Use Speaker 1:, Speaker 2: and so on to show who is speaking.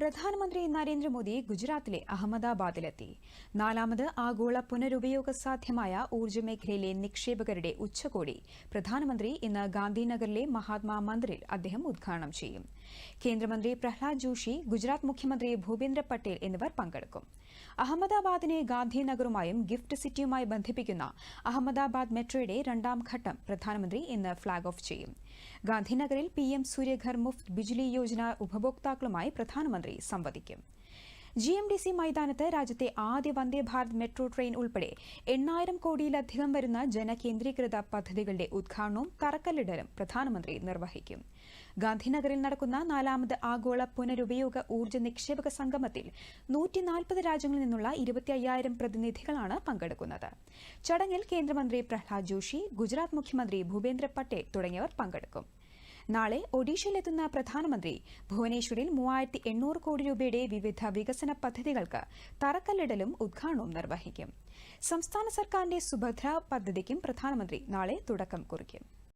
Speaker 1: പ്രധാനമന്ത്രി നരേന്ദ്രമോദി ഗുജറാത്തിലെ അഹമ്മദാബാദിലെത്തി. നാലാമത് ആഗോള പുനരുപയോഗ സാധ്യമായ ഊർജ്ജ മേഖലയിലെ നിക്ഷേപകരുടെ ഉച്ചകോടി പ്രധാനമന്ത്രി ഇന്ന് ഗാന്ധിനഗറിലെ മഹാത്മാ മന്ദിറിൽ അദ്ദേഹം ഉദ്ഘാടനം ചെയ്യും. കേന്ദ്രമന്ത്രി പ്രഹ്ലാദ് ജോഷി, ഗുജറാത്ത് മുഖ്യമന്ത്രി ഭൂപേന്ദ്ര പട്ടേൽ എന്നിവർ പങ്കെടുക്കും. അഹമ്മദാബാദിനെ ഗാന്ധിനഗറുമായും ഗിഫ്റ്റ് സിറ്റിയുമായി ബന്ധിപ്പിക്കുന്ന അഹമ്മദാബാദ് മെട്രോയുടെ രണ്ടാം ഘട്ടം പ്രധാനമന്ത്രി ഇന്ന് ഫ്ളാഗ് ഓഫ് ചെയ്യും. ഗാന്ധിനഗറിൽ PM സൂര്യഘർ മുഫ്ത് ബിജ്ലി യോജന ഉപഭോക്താക്കളുമായി പ്രധാനമന്ത്രി സംവദിക്കും. GMDC മൈതാനത്ത് രാജ്യത്തെ ആദ്യ വന്ദേ ഭാരത് മെട്രോ ട്രെയിൻ ഉൾപ്പെടെ 8,000 കോടിയിലധികം വരുന്ന ജനകേന്ദ്രീകൃത പദ്ധതികളുടെ ഉദ്ഘാടനവും തറക്കല്ലിടലും പ്രധാനമന്ത്രി നിർവഹിക്കും. ഗാന്ധിനഗറിൽ നടക്കുന്ന നാലാമത് ആഗോള പുനരുപയോഗ ഊർജ്ജ നിക്ഷേപക സംഗമത്തിൽ 140 രാജ്യങ്ങളിൽ നിന്നുള്ള 25,000 പ്രതിനിധികളാണ് പങ്കെടുക്കുന്നത്. ചടങ്ങിൽ കേന്ദ്രമന്ത്രി പ്രഹ്ലാദ് ജോഷി, ഗുജറാത്ത് മുഖ്യമന്ത്രി ഭൂപേന്ദ്ര പട്ടേൽ തുടങ്ങിയവർ പങ്കെടുക്കും. നാളെ ഒഡീഷയിലെത്തുന്ന പ്രധാനമന്ത്രി ഭുവനേശ്വറിൽ 3,800 കോടി രൂപയുടെ വിവിധ വികസന പദ്ധതികൾക്ക് തറക്കല്ലിടലും ഉദ്ഘാടനവും നിർവഹിക്കും. സംസ്ഥാന സർക്കാരിന്റെ സുഭദ്ര പദ്ധതിക്കും പ്രധാനമന്ത്രി നാളെ തുടക്കം കുറിക്കും.